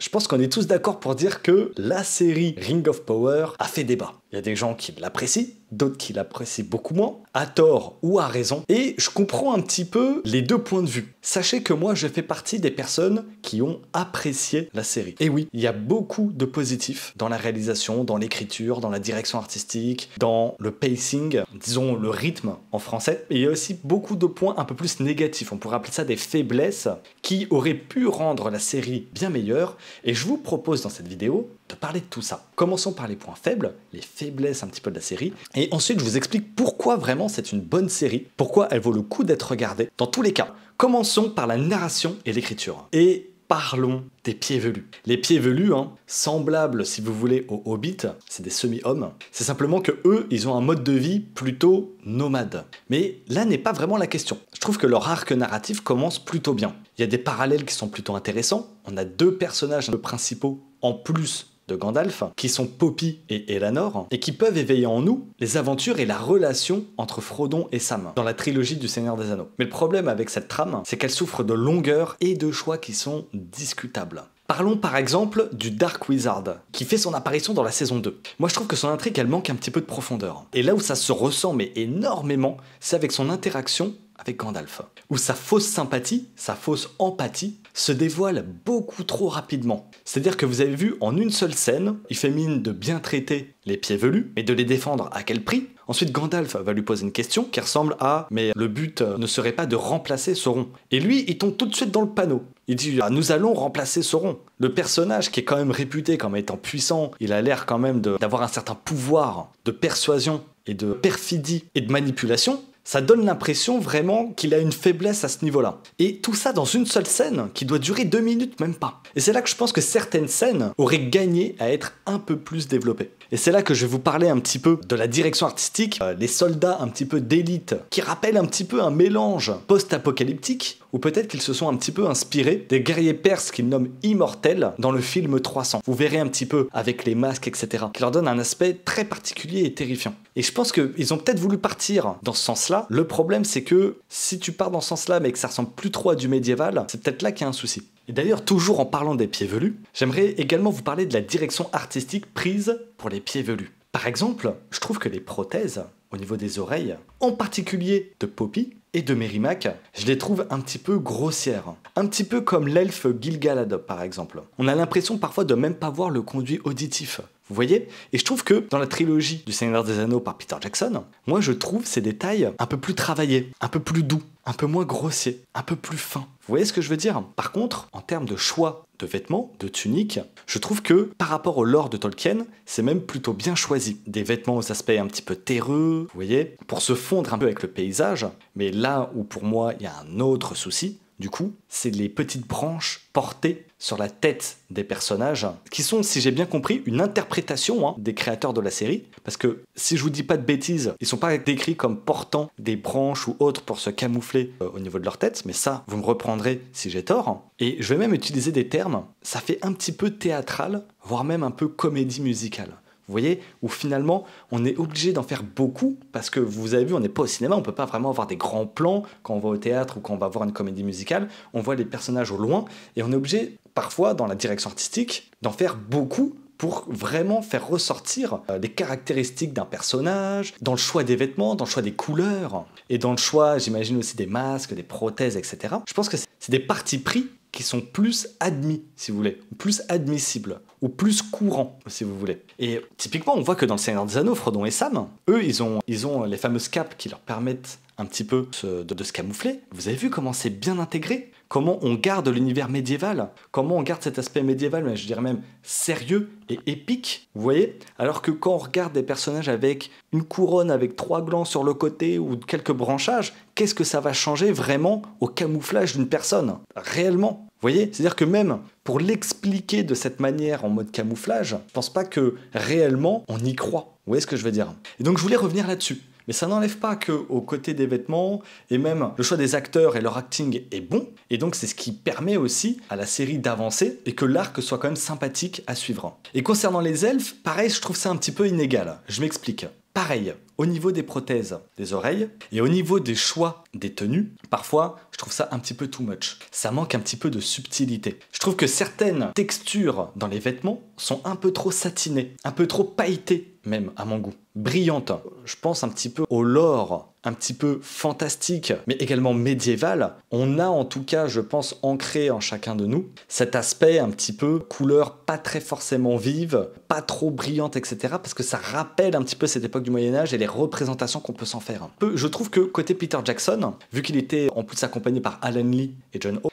Je pense qu'on est tous d'accord pour dire que la série Ring of Power a fait débat. Il y a des gens qui l'apprécient, d'autres qui l'apprécient beaucoup moins, à tort ou à raison, et je comprends un petit peu les deux points de vue. Sachez que moi, je fais partie des personnes qui ont apprécié la série. Et oui, il y a beaucoup de positifs dans la réalisation, dans l'écriture, dans la direction artistique, dans le pacing, disons le rythme en français, et il y a aussi beaucoup de points un peu plus négatifs, on pourrait appeler ça des faiblesses, qui auraient pu rendre la série bien meilleure, et je vous propose dans cette vidéo de parler de tout ça. Commençons par les points faibles, les faiblesses un petit peu de la série, et ensuite je vous explique pourquoi vraiment c'est une bonne série, pourquoi elle vaut le coup d'être regardée. Dans tous les cas, commençons par la narration et l'écriture. Et parlons des pieds velus. Les pieds velus, semblables si vous voulez aux hobbits, c'est des semi-hommes, c'est simplement que eux, ils ont un mode de vie plutôt nomade. Mais là n'est pas vraiment la question. Je trouve que leur arc narratif commence plutôt bien. Il y a des parallèles qui sont plutôt intéressants, on a deux personnages principaux en plus de Gandalf, qui sont Poppy et Elanor, et qui peuvent éveiller en nous les aventures et la relation entre Frodon et Sam, dans la trilogie du Seigneur des Anneaux. Mais le problème avec cette trame, c'est qu'elle souffre de longueur et de choix qui sont discutables. Parlons par exemple du Dark Wizard, qui fait son apparition dans la saison 2. Moi je trouve que son intrigue, elle manque un petit peu de profondeur. Et là où ça se ressent mais énormément, c'est avec son interaction avec Gandalf, où sa fausse sympathie, sa fausse empathie, se dévoile beaucoup trop rapidement. C'est-à-dire que vous avez vu en une seule scène, il fait mine de bien traiter les pieds velus, mais de les défendre à quel prix? Ensuite, Gandalf va lui poser une question qui ressemble à « mais le but ne serait pas de remplacer Sauron ». Et lui, il tombe tout de suite dans le panneau. Il dit « nous allons remplacer Sauron ». Le personnage qui est quand même réputé comme étant puissant, il a l'air quand même d'avoir un certain pouvoir de persuasion et de perfidie et de manipulation, ça donne l'impression vraiment qu'il a une faiblesse à ce niveau-là. Et tout ça dans une seule scène qui doit durer 2 minutes, même pas. Et c'est là que je pense que certaines scènes auraient gagné à être un peu plus développées. Et c'est là que je vais vous parler un petit peu de la direction artistique, les soldats un petit peu d'élite, qui rappellent un petit peu un mélange post-apocalyptique, ou peut-être qu'ils se sont un petit peu inspirés des guerriers perses qu'ils nomment immortels dans le film 300. Vous verrez un petit peu avec les masques, etc., qui leur donnent un aspect très particulier et terrifiant. Et je pense qu'ils ont peut-être voulu partir dans ce sens-là. Le problème, c'est que si tu pars dans ce sens-là, mais que ça ressemble plus trop à du médiéval, c'est peut-être là qu'il y a un souci. Et d'ailleurs, toujours en parlant des pieds velus, j'aimerais également vous parler de la direction artistique prise pour les pieds velus. Par exemple, je trouve que les prothèses, au niveau des oreilles, en particulier de Poppy et de Merrimack, je les trouve un petit peu grossières. Un petit peu comme l'elfe Gil-galad, par exemple. On a l'impression parfois de même pas voir le conduit auditif. Vous voyez? Et je trouve que dans la trilogie du Seigneur des Anneaux par Peter Jackson, moi je trouve ces détails un peu plus travaillés, un peu plus doux, un peu moins grossiers, un peu plus fins. Vous voyez ce que je veux dire? Par contre, en termes de choix de vêtements, de tuniques, je trouve que par rapport au lore de Tolkien, c'est même plutôt bien choisi. Des vêtements aux aspects un petit peu terreux, vous voyez, pour se fondre un peu avec le paysage. Mais là où pour moi il y a un autre souci, du coup, c'est les petites branches portées sur la tête des personnages, qui sont, si j'ai bien compris, une interprétation des créateurs de la série, parce que si je vous dis pas de bêtises, ils sont pas décrits comme portant des branches ou autres pour se camoufler au niveau de leur tête, mais ça, vous me reprendrez si j'ai tort. Et je vais même utiliser des termes, ça fait un petit peu théâtral, voire même un peu comédie musicale. Vous voyez, où finalement, on est obligé d'en faire beaucoup, parce que vous avez vu, on n'est pas au cinéma, on peut pas vraiment avoir des grands plans quand on va au théâtre ou quand on va voir une comédie musicale, on voit les personnages au loin, et on est obligé, parfois, dans la direction artistique, d'en faire beaucoup pour vraiment faire ressortir les caractéristiques d'un personnage, dans le choix des vêtements, dans le choix des couleurs, et dans le choix, j'imagine aussi des masques, des prothèses, etc. Je pense que c'est des partis pris qui sont plus admis, si vous voulez, ou plus admissibles, ou plus courants, si vous voulez. Et typiquement, on voit que dans le Seigneur des Anneaux, Frodon et Sam, eux, ils ont les fameuses capes qui leur permettent un petit peu de se camoufler. Vous avez vu comment c'est bien intégré? Comment on garde l'univers médiéval? Comment on garde cet aspect médiéval, mais je dirais même sérieux et épique? Vous voyez? Alors que quand on regarde des personnages avec une couronne avec 3 glands sur le côté ou quelques branchages, qu'est-ce que ça va changer vraiment au camouflage d'une personne? Réellement? Vous voyez? C'est-à-dire que même pour l'expliquer de cette manière en mode camouflage, je pense pas que réellement on y croit. Vous voyez ce que je veux dire? Et donc je voulais revenir là-dessus. Mais ça n'enlève pas qu'au côté des vêtements, et même le choix des acteurs et leur acting est bon, et donc c'est ce qui permet aussi à la série d'avancer, et que l'arc soit quand même sympathique à suivre. Et concernant les elfes, pareil, je trouve ça un petit peu inégal. Je m'explique. Pareil, au niveau des prothèses des oreilles et au niveau des choix des tenues, parfois je trouve ça un petit peu too much. Ça manque un petit peu de subtilité. Je trouve que certaines textures dans les vêtements sont un peu trop satinées, un peu trop pailletées même à mon goût. Brillantes. Je pense un petit peu au lore, un petit peu fantastique, mais également médiéval. On a en tout cas, je pense, ancré en chacun de nous cet aspect un petit peu couleur pas très forcément vive, pas trop brillante, etc. Parce que ça rappelle un petit peu cette époque du Moyen-Âge et les représentations qu'on peut s'en faire. Je trouve que côté Peter Jackson, vu qu'il était en plus accompagné par Alan Lee et John Ho,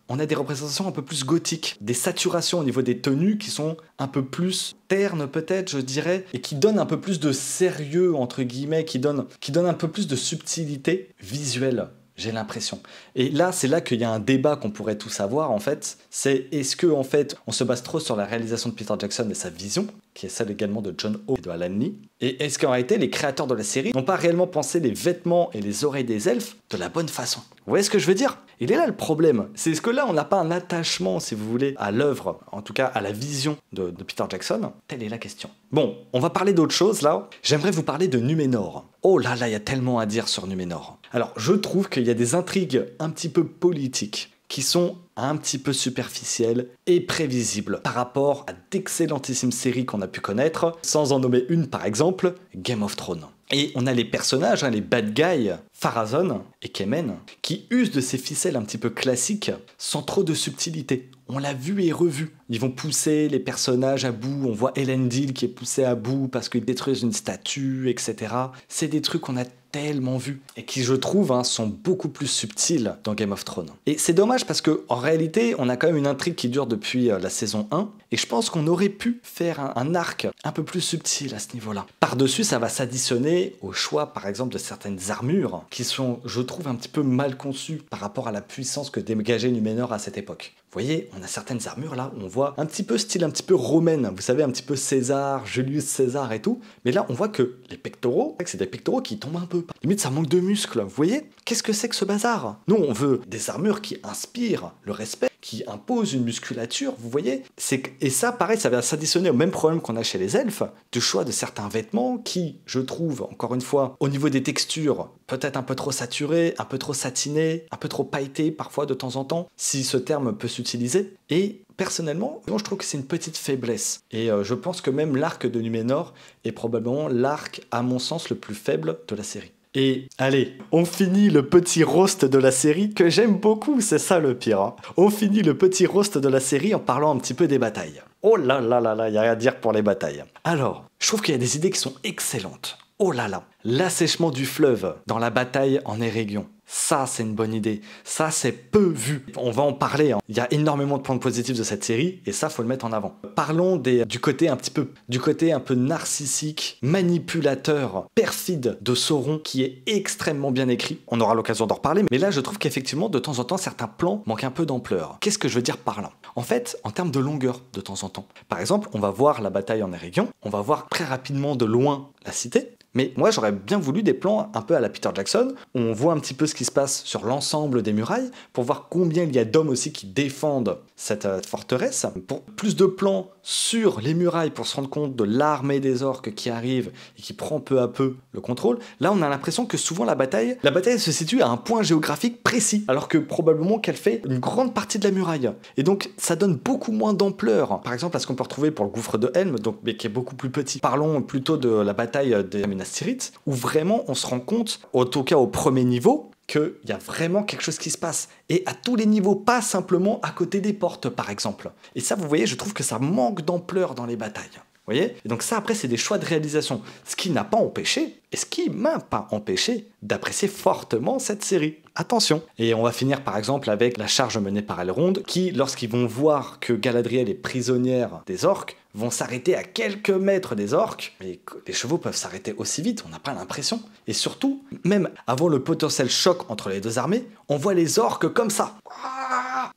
on a des représentations un peu plus gothiques, des saturations au niveau des tenues qui sont un peu plus ternes peut-être, je dirais, et qui donnent un peu plus de sérieux, entre guillemets, qui donnent un peu plus de subtilité visuelle, j'ai l'impression. Et là, c'est là qu'il y a un débat qu'on pourrait tous avoir, en fait, c'est est-ce que en fait, on se base trop sur la réalisation de Peter Jackson et sa vision, qui est celle également de John Ho et de Alan Lee, et est-ce qu'en réalité, les créateurs de la série n'ont pas réellement pensé les vêtements et les oreilles des elfes de la bonne façon? Vous voyez ce que je veux dire? Il est là le problème. C'est ce que là, on n'a pas un attachement, si vous voulez, à l'œuvre, en tout cas à la vision de Peter Jackson. Telle est la question. Bon, on va parler d'autre chose là. J'aimerais vous parler de Numénor. Oh là là, il y a tellement à dire sur Numénor. Alors, je trouve qu'il y a des intrigues un petit peu politiques qui sont un petit peu superficielles et prévisibles par rapport à d'excellentissimes séries qu'on a pu connaître, sans en nommer une par exemple, Game of Thrones. Et on a les personnages, les bad guys, Pharazôn et Kemen, qui usent de ces ficelles un petit peu classiques sans trop de subtilité. On l'a vu et revu. Ils vont pousser les personnages à bout. On voit Elendil qui est poussé à bout parce qu'ils détruisent une statue, etc. C'est des trucs qu'on a tellement vus et qui, je trouve, sont beaucoup plus subtils dans Game of Thrones. Et c'est dommage parce qu'en réalité, on a quand même une intrigue qui dure depuis la saison 1 et je pense qu'on aurait pu faire un arc un peu plus subtil à ce niveau-là. Par-dessus, ça va s'additionner au choix, par exemple, de certaines armures qui sont, je trouve, un petit peu mal conçues par rapport à la puissance que dégageait Numénor à cette époque. Vous voyez, on a certaines armures là où on voit un petit peu style un petit peu romaine, vous savez, un petit peu César, Julius César et tout. Mais là, on voit que les pectoraux, c'est des pectoraux qui tombent un peu. Limite, ça manque de muscles. Vous voyez, qu'est-ce que c'est que ce bazar? Nous, on veut des armures qui inspirent le respect, qui imposent une musculature, vous voyez. Et ça, pareil, ça va s'additionner au même problème qu'on a chez les elfes, du choix de certains vêtements qui, je trouve, encore une fois, au niveau des textures, peut-être un peu trop saturés, un peu trop satinés, un peu trop pailletés parfois de temps en temps, si ce terme peut s'utiliser. Et personnellement, je trouve que c'est une petite faiblesse. Et je pense que même l'arc de Numénor est probablement l'arc, à mon sens, le plus faible de la série. Et allez, on finit le petit roast de la série que j'aime beaucoup, c'est ça le pire. On finit le petit roast de la série en parlant un petit peu des batailles. Oh là là là là, il y a rien à dire pour les batailles. Alors, je trouve qu'il y a des idées qui sont excellentes. Oh là là, l'assèchement du fleuve dans la bataille en Eregion. Ça, c'est une bonne idée. Ça, c'est peu vu. On va en parler. Il y a énormément de points positifs de cette série et ça, faut le mettre en avant. Parlons du côté un peu narcissique, manipulateur, perfide de Sauron qui est extrêmement bien écrit. On aura l'occasion d'en reparler, mais là, je trouve qu'effectivement, de temps en temps, certains plans manquent un peu d'ampleur. Qu'est-ce que je veux dire par là? En fait, en termes de longueur, de temps en temps. Par exemple, on va voir la bataille en Eregion, on va voir très rapidement de loin la cité. Mais moi, j'aurais bien voulu des plans un peu à la Peter Jackson, où on voit un petit peu ce qui se passe sur l'ensemble des murailles, pour voir combien il y a d'hommes aussi qui défendent cette forteresse. Pour plus de plans sur les murailles, pour se rendre compte de l'armée des orques qui arrive et qui prend peu à peu le contrôle. Là, on a l'impression que souvent la bataille se situe à un point géographique précis, alors que probablement qu'elle fait une grande partie de la muraille. Et donc, ça donne beaucoup moins d'ampleur. Par exemple, à ce qu'on peut retrouver pour le gouffre de Helm, mais qui est beaucoup plus petit. Parlons plutôt de la bataille des Minas Tirith, où vraiment on se rend compte, en tout cas au premier niveau, qu'il y a vraiment quelque chose qui se passe. Et à tous les niveaux, pas simplement à côté des portes, par exemple. Et ça, vous voyez, je trouve que ça manque d'ampleur dans les batailles. Vous voyez? Et donc ça, après, c'est des choix de réalisation. Ce qui n'a pas empêché, et ce qui m'a pas empêché, d'apprécier fortement cette série. Attention. Et on va finir, par exemple, avec la charge menée par Elrond, qui, lorsqu'ils vont voir que Galadriel est prisonnière des orques, vont s'arrêter à quelques mètres des orques. Mais les chevaux peuvent s'arrêter aussi vite, on n'a pas l'impression. Et surtout, même avant le potentiel choc entre les deux armées, on voit les orques comme ça.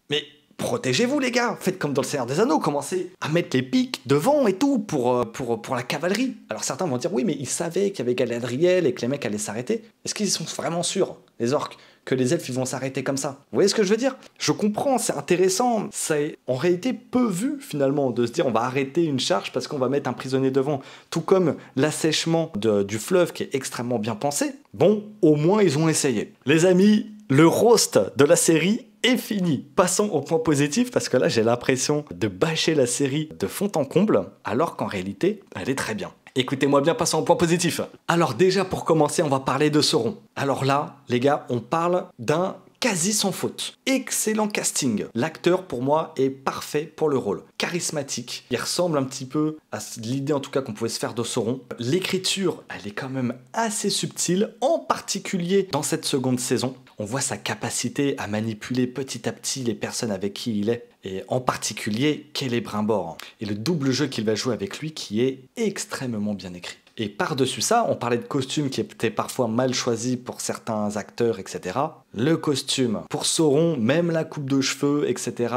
Mais protégez-vous les gars, faites comme dans le Seigneur des Anneaux, commencez à mettre les pics devant et tout pour la cavalerie. Alors certains vont dire oui mais ils savaient qu'il y avait Galadriel et que les mecs allaient s'arrêter. Est-ce qu'ils sont vraiment sûrs, les orques, que les elfes ils vont s'arrêter comme ça. Vous voyez ce que je veux dire? Je comprends, c'est intéressant. C'est en réalité peu vu finalement de se dire on va arrêter une charge parce qu'on va mettre un prisonnier devant. Tout comme l'assèchement du fleuve qui est extrêmement bien pensé. Bon, au moins ils ont essayé. Les amis, le roast de la série est fini. Passons au point positif parce que là j'ai l'impression de bâcher la série de fond en comble alors qu'en réalité elle est très bien. Écoutez-moi bien, passons au point positif. Alors déjà pour commencer on va parler de Sauron. Alors là les gars on parle d'un quasi sans faute. Excellent casting. L'acteur pour moi est parfait pour le rôle. Charismatique. Il ressemble un petit peu à l'idée en tout cas qu'on pouvait se faire de Sauron. L'écriture elle est quand même assez subtile, en particulier dans cette seconde saison. On voit sa capacité à manipuler petit à petit les personnes avec qui il est. Et en particulier, Celebrimbor. Et le double jeu qu'il va jouer avec lui qui est extrêmement bien écrit. Et par-dessus ça, on parlait de costumes qui étaient parfois mal choisis pour certains acteurs, etc. Le costume. Pour Sauron, même la coupe de cheveux, etc.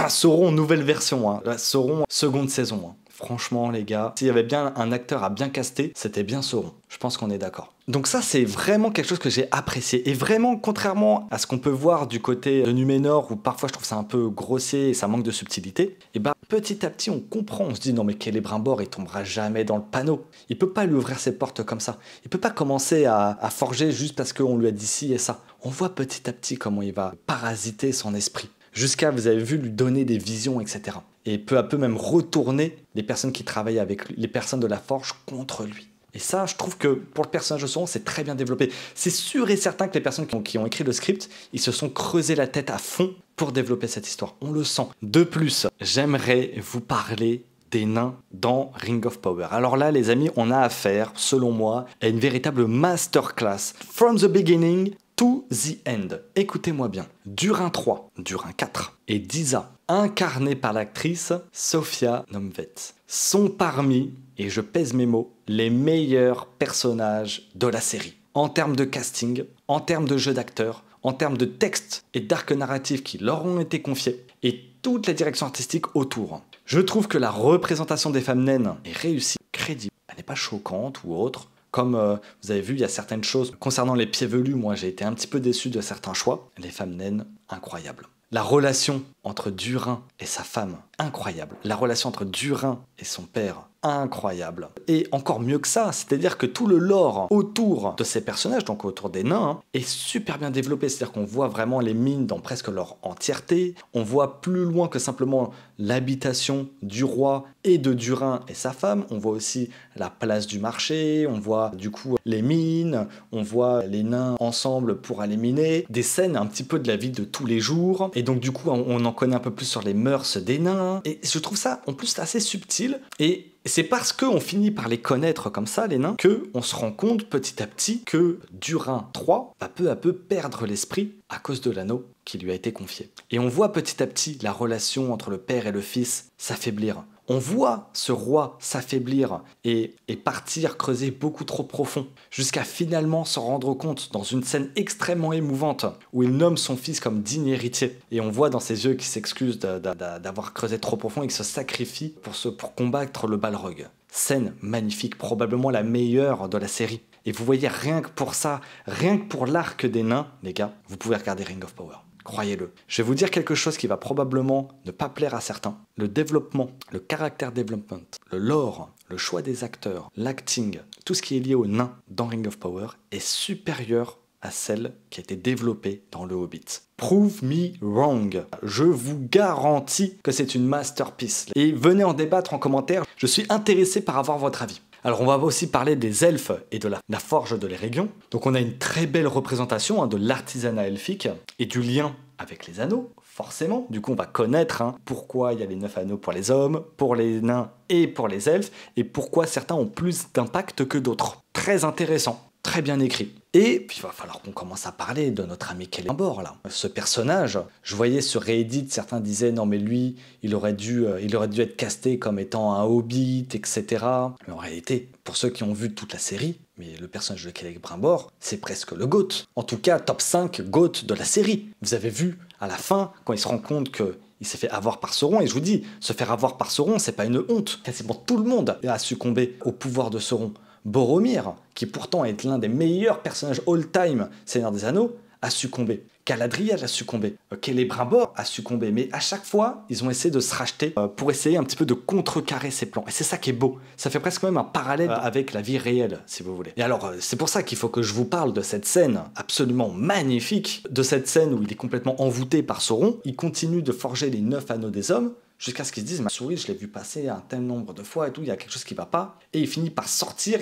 Sauron, nouvelle version. Hein. Sauron, seconde saison. Hein. Franchement, les gars, s'il y avait bien un acteur à bien caster, c'était bien Sauron. Je pense qu'on est d'accord. Donc ça, c'est vraiment quelque chose que j'ai apprécié. Et vraiment, contrairement à ce qu'on peut voir du côté de Numénor, où parfois je trouve ça un peu grossier et ça manque de subtilité, et ben petit à petit, on comprend. On se dit, non mais Celebrimbor, il tombera jamais dans le panneau. Il peut pas lui ouvrir ses portes comme ça. Il peut pas commencer à forger juste parce qu'on lui a dit ci et ça. On voit petit à petit comment il va parasiter son esprit. Jusqu'à, vous avez vu, lui donner des visions, etc. Et peu à peu même retourner les personnes qui travaillent avec lui, les personnes de la forge contre lui. Et ça, je trouve que pour le personnage de Sauron, c'est très bien développé. C'est sûr et certain que les personnes qui ont écrit le script, ils se sont creusés la tête à fond pour développer cette histoire. On le sent. De plus, j'aimerais vous parler des nains dans Ring of Power. Alors là, les amis, on a affaire, selon moi, à une véritable masterclass. From the beginning to the end. Écoutez-moi bien. Durin 3, Durin 4 et Disa, incarnés par l'actrice Sofia Nomvet, sont parmi, et je pèse mes mots, les meilleurs personnages de la série. En termes de casting, en termes de jeu d'acteurs, en termes de texte et d'arc narratif qui leur ont été confiés, et toute la direction artistique autour. Je trouve que la représentation des femmes naines est réussie, crédible. Elle n'est pas choquante ou autre. Comme vous avez vu, il y a certaines choses concernant les pieds velus, moi j'ai été un petit peu déçu de certains choix. Les femmes naines, incroyables. La relation entre Durin et sa femme, incroyable. La relation entre Durin et son père, incroyable. Et encore mieux que ça, c'est-à-dire que tout le lore autour de ces personnages, donc autour des nains, est super bien développé. C'est-à-dire qu'on voit vraiment les mines dans presque leur entièreté. On voit plus loin que simplement l'habitation du roi et de Durin et sa femme. On voit aussi la place du marché, on voit du coup les mines, on voit les nains ensemble pour aller miner. Des scènes un petit peu de la vie de tous les jours. Et donc du coup, on en connaît un peu plus sur les mœurs des nains. Et je trouve ça en plus assez subtil. Et c'est parce qu'on finit par les connaître comme ça, les nains, qu'on se rend compte petit à petit que Durin 3 va peu à peu perdre l'esprit à cause de l'anneau qui lui a été confié. Et on voit petit à petit la relation entre le père et le fils s'affaiblir. On voit ce roi s'affaiblir et partir creuser beaucoup trop profond, jusqu'à finalement se rendre compte dans une scène extrêmement émouvante où il nomme son fils comme digne héritier. Et on voit dans ses yeux qu'il s'excuse d'avoir creusé trop profond et qu'il se sacrifie pour combattre le Balrog. Scène magnifique, probablement la meilleure de la série. Et vous voyez, rien que pour ça, rien que pour l'arc des nains, les gars, vous pouvez regarder Ring of Power. Croyez-le. Je vais vous dire quelque chose qui va probablement ne pas plaire à certains. Le développement, le character development, le lore, le choix des acteurs, l'acting, tout ce qui est lié aux nains dans Ring of Power est supérieur à celle qui a été développée dans Le Hobbit. Prove me wrong. Je vous garantis que c'est une masterpiece. Et venez en débattre en commentaire. Je suis intéressé par avoir votre avis. Alors on va aussi parler des elfes et de la forge de l'Erégion. Donc on a une très belle représentation de l'artisanat elfique et du lien avec les anneaux, forcément. Du coup on va connaître pourquoi il y a les 9 anneaux pour les hommes, pour les nains et pour les elfes, et pourquoi certains ont plus d'impact que d'autres. Très intéressant, très bien écrit. Et puis il va falloir qu'on commence à parler de notre ami Celebrimbor là. Ce personnage, je voyais sur Reddit, certains disaient non mais lui, il aurait dû être casté comme étant un hobbit, etc. Mais en réalité, pour ceux qui ont vu toute la série, mais le personnage de Celebrimbor, c'est presque le GOAT. En tout cas, top 5 GOAT de la série. Vous avez vu, à la fin, quand il se rend compte que il s'est fait avoir par Sauron, et je vous dis, se faire avoir par Sauron, c'est pas une honte. Quasiment tout le monde a succombé au pouvoir de Sauron. Boromir, qui pourtant est l'un des meilleurs personnages all-time Seigneur des Anneaux, a succombé. Galadriel a succombé, Celebrimbor a succombé, mais à chaque fois, ils ont essayé de se racheter pour essayer un petit peu de contrecarrer ces plans. Et c'est ça qui est beau. Ça fait presque même un parallèle avec la vie réelle, si vous voulez. Et alors, c'est pour ça qu'il faut que je vous parle de cette scène absolument magnifique, de cette scène où il est complètement envoûté par Sauron. Il continue de forger les 9 anneaux des hommes, jusqu'à ce qu'ils se disent, ma souris, je l'ai vu passer un tel nombre de fois et tout, il y a quelque chose qui va pas. Et il finit par sortir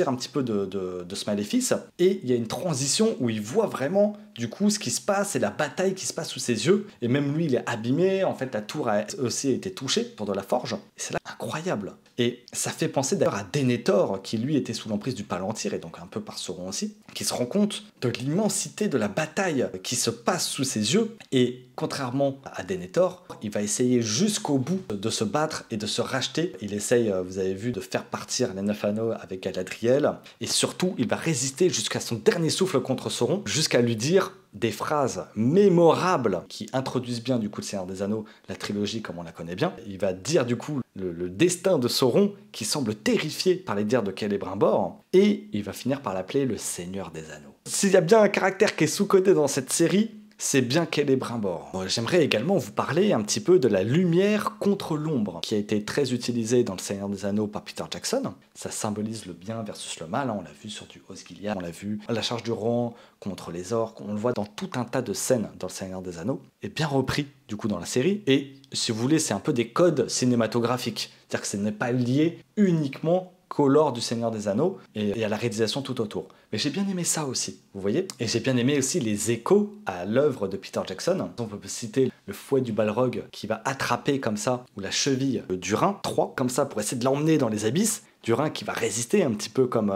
un petit peu de ce maléfice. Et il y a une transition où il voit vraiment, du coup, ce qui se passe et la bataille qui se passe sous ses yeux. Et même lui, il est abîmé. En fait, la tour a aussi été touchée pour de la forge. Et c'est là incroyable. Et ça fait penser d'ailleurs à Denethor, qui lui était sous l'emprise du Palantir, et donc un peu par Sauron aussi, qui se rend compte de l'immensité de la bataille qui se passe sous ses yeux. Et contrairement à Denethor, il va essayer jusqu'au bout de se battre et de se racheter. Il essaye, vous avez vu, de faire partir les 9 anneaux avec Galadriel. Et surtout, il va résister jusqu'à son dernier souffle contre Sauron, jusqu'à lui dire des phrases mémorables qui introduisent bien du coup le Seigneur des Anneaux, la trilogie comme on la connaît bien. Il va dire du coup le destin de Sauron qui semble terrifié par les dires de Celebrimbor, et il va finir par l'appeler le Seigneur des Anneaux. S'il y a bien un caractère qui est sous-coté dans cette série, c'est bien Celebrimbor. J'aimerais également vous parler un petit peu de la lumière contre l'ombre, qui a été très utilisée dans Le Seigneur des Anneaux par Peter Jackson. Ça symbolise le bien versus le mal, on l'a vu sur du Osgiliath, on l'a vu à la charge du Rohan contre les orques, on le voit dans tout un tas de scènes dans Le Seigneur des Anneaux, et bien repris du coup dans la série, et si vous voulez, c'est un peu des codes cinématographiques, c'est-à-dire que ce n'est pas lié uniquement qu'au lore du Seigneur des Anneaux et à la réalisation tout autour. Mais j'ai bien aimé ça aussi, vous voyez. Et j'ai bien aimé aussi les échos à l'œuvre de Peter Jackson. On peut citer le fouet du Balrog qui va attraper comme ça, ou la cheville du Rhin, 3 comme ça, pour essayer de l'emmener dans les abysses. Du Rhin qui va résister un petit peu comme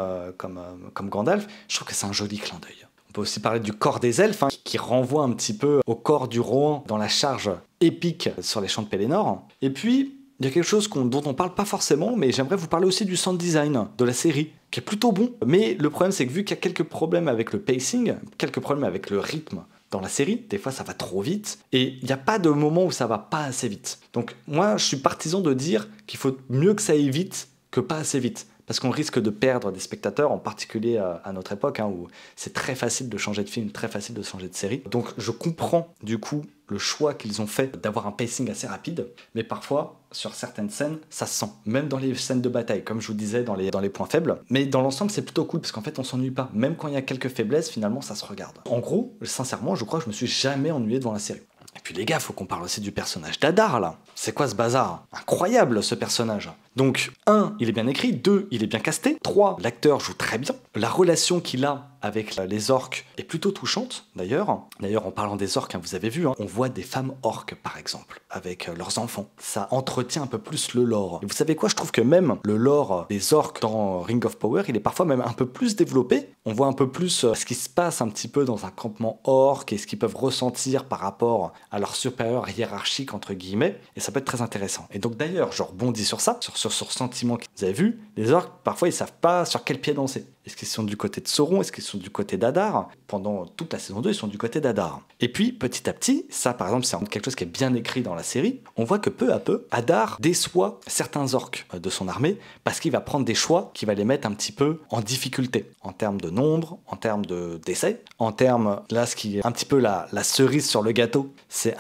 Gandalf. Je trouve que c'est un joli clin d'œil. On peut aussi parler du corps des elfes, qui renvoie un petit peu au corps du Rohan dans la charge épique sur les champs de Pelennor. Et puis, il y a quelque chose dont on parle pas forcément, mais j'aimerais vous parler aussi du sound design de la série, qui est plutôt bon. Mais le problème, c'est que vu qu'il y a quelques problèmes avec le pacing, quelques problèmes avec le rythme dans la série, des fois ça va trop vite, et il n'y a pas de moment où ça va pas assez vite. Donc moi, je suis partisan de dire qu'il faut mieux que ça aille vite que pas assez vite. Parce qu'on risque de perdre des spectateurs, en particulier à notre époque, où c'est très facile de changer de film, très facile de changer de série. Donc je comprends du coup le choix qu'ils ont fait d'avoir un pacing assez rapide, mais parfois, sur certaines scènes, ça se sent, même dans les scènes de bataille, comme je vous disais, dans les points faibles. Mais dans l'ensemble, c'est plutôt cool, parce qu'en fait, on s'ennuie pas. Même quand il y a quelques faiblesses, finalement, ça se regarde. En gros, sincèrement, je crois que je me suis jamais ennuyé devant la série. Et puis les gars, faut qu'on parle aussi du personnage d'Adar, là. C'est quoi ce bazar? Incroyable, ce personnage. Donc, 1, il est bien écrit, 2, il est bien casté, 3, l'acteur joue très bien. La relation qu'il a avec les orques est plutôt touchante, d'ailleurs. D'ailleurs, en parlant des orques, vous avez vu, on voit des femmes orques, par exemple, avec leurs enfants. Ça entretient un peu plus le lore. Et vous savez quoi? Je trouve que même le lore des orques dans Ring of Power, il est parfois même un peu plus développé. On voit un peu plus ce qui se passe un petit peu dans un campement orque et ce qu'ils peuvent ressentir par rapport à leur supérieur hiérarchique, entre guillemets. Et ça peut être très intéressant. Et donc d'ailleurs, je rebondis sur ça, sur ce sentiment que vous avez vu. Les orques, parfois, ils savent pas sur quel pied danser. Est-ce qu'ils sont du côté de Sauron? Est-ce qu'ils sont du côté d'Adar? Pendant toute la saison 2, ils sont du côté d'Adar. Et puis, petit à petit, ça par exemple, c'est quelque chose qui est bien écrit dans la série, on voit que peu à peu, Adar déçoit certains orques de son armée parce qu'il va prendre des choix qui va les mettre un petit peu en difficulté, en termes de nombre, en termes d'essais, en termes, là, ce qui est un petit peu la cerise sur le gâteau, c'est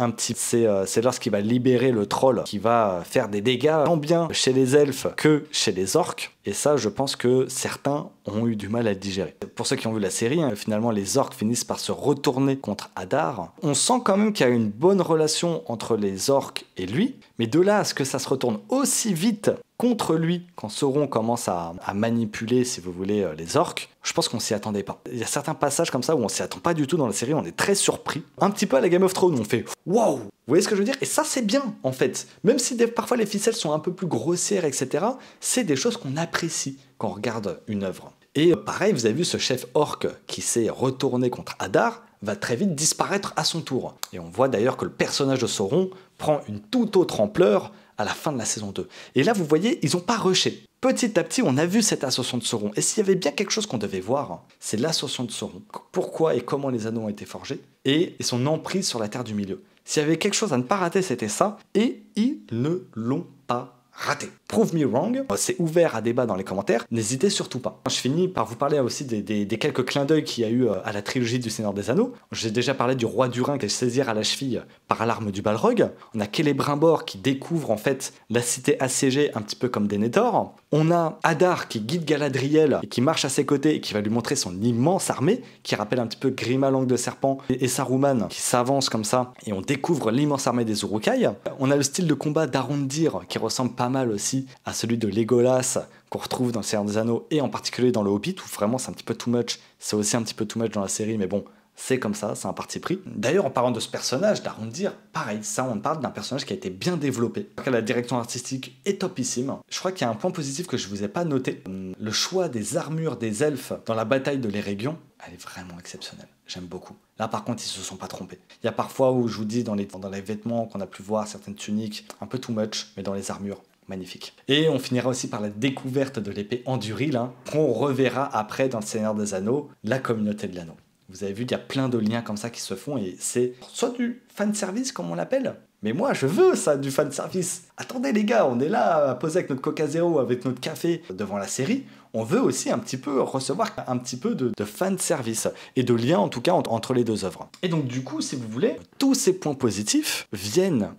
lorsqu'il va libérer le troll qui va faire des dégâts tant bien chez les elfes que chez les orques. Et ça, je pense que certains ont eu du mal à le digérer. Pour ceux qui ont vu la série, finalement, les orques finissent par se retourner contre Adar. On sent quand même qu'il y a une bonne relation entre les orques et lui, mais de là à ce que ça se retourne aussi vite contre lui quand Sauron commence à manipuler, si vous voulez, les orques, je pense qu'on s'y attendait pas. Il y a certains passages comme ça où on s'y attend pas du tout dans la série, on est très surpris. Un petit peu à la Game of Thrones, on fait « Wow !» Vous voyez ce que je veux dire? Et ça, c'est bien, en fait. Même si parfois les ficelles sont un peu plus grossières, etc., c'est des choses qu'on apprécie quand on regarde une œuvre. Et pareil, vous avez vu ce chef orc qui s'est retourné contre Adar, va très vite disparaître à son tour. Et on voit d'ailleurs que le personnage de Sauron prend une toute autre ampleur à la fin de la saison 2. Et là, vous voyez, ils n'ont pas rushé. Petit à petit, on a vu cette ascension de Sauron. Et s'il y avait bien quelque chose qu'on devait voir, c'est l'ascension de Sauron. Pourquoi et comment les anneaux ont été forgés, et son emprise sur la Terre du Milieu. S'il y avait quelque chose à ne pas rater, c'était ça. Et ils ne l'ont pas raté. Prove me wrong, c'est ouvert à débat dans les commentaires, n'hésitez surtout pas. Je finis par vous parler aussi des quelques clins d'œil qu'il y a eu à la trilogie du Seigneur des Anneaux. J'ai déjà parlé du roi Durin qui est saisir à la cheville par l'arme du Balrog. On a Celebrimbor qui découvre en fait la cité assiégée un petit peu comme Denethor. On a Adar qui guide Galadriel et qui marche à ses côtés et qui va lui montrer son immense armée, qui rappelle un petit peu Grima Langue de Serpent et Saruman qui s'avance comme ça et on découvre l'immense armée des Uruk-hai. On a le style de combat d'Arondir qui ressemble pas mal aussi à celui de Legolas qu'on retrouve dans le Seigneur des Anneaux et en particulier dans le Hobbit où vraiment c'est un petit peu too much. C'est aussi un petit peu too much dans la série mais bon, c'est comme ça, c'est un parti pris. D'ailleurs, en parlant de ce personnage, d'Arondir, pareil, ça, on parle d'un personnage qui a été bien développé. La direction artistique est topissime. Je crois qu'il y a un point positif que je vous ai pas noté. Le choix des armures des elfes dans la bataille de l'Erégion, elle est vraiment exceptionnelle. J'aime beaucoup. Là, par contre, ils se sont pas trompés. Il y a parfois où je vous dis dans les vêtements qu'on a pu voir, certaines tuniques, un peu too much, mais dans les armures, magnifique. Et on finira aussi par la découverte de l'épée Anduril, qu'on reverra après dans le Seigneur des Anneaux, la communauté de l'anneau. Vous avez vu, il y a plein de liens comme ça qui se font et c'est soit du fanservice comme on l'appelle, mais moi je veux ça, du fanservice. Attendez les gars, on est là à poser avec notre Coca Zéro, avec notre café devant la série. On veut aussi un petit peu recevoir un petit peu de fanservice et de lien en tout cas entre les deux œuvres. Et donc du coup, si vous voulez, tous ces points positifs viennent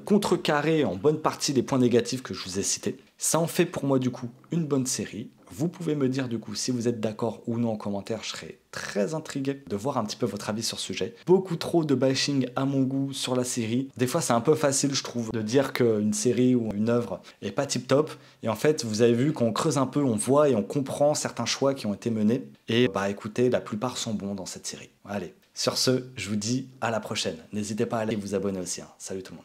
contrecarrer en bonne partie les points négatifs que je vous ai cités. Ça en fait pour moi du coup une bonne série. Vous pouvez me dire du coup si vous êtes d'accord ou non en commentaire, je serais très intrigué de voir un petit peu votre avis sur ce sujet. Beaucoup trop de bashing à mon goût sur la série. Des fois c'est un peu facile je trouve de dire qu'une série ou une œuvre est pas tip top et en fait vous avez vu qu'on creuse un peu, on voit et on comprend certains choix qui ont été menés et bah écoutez, la plupart sont bons dans cette série. Allez, sur ce, je vous dis à la prochaine. N'hésitez pas à aller vous abonner aussi. Salut tout le monde.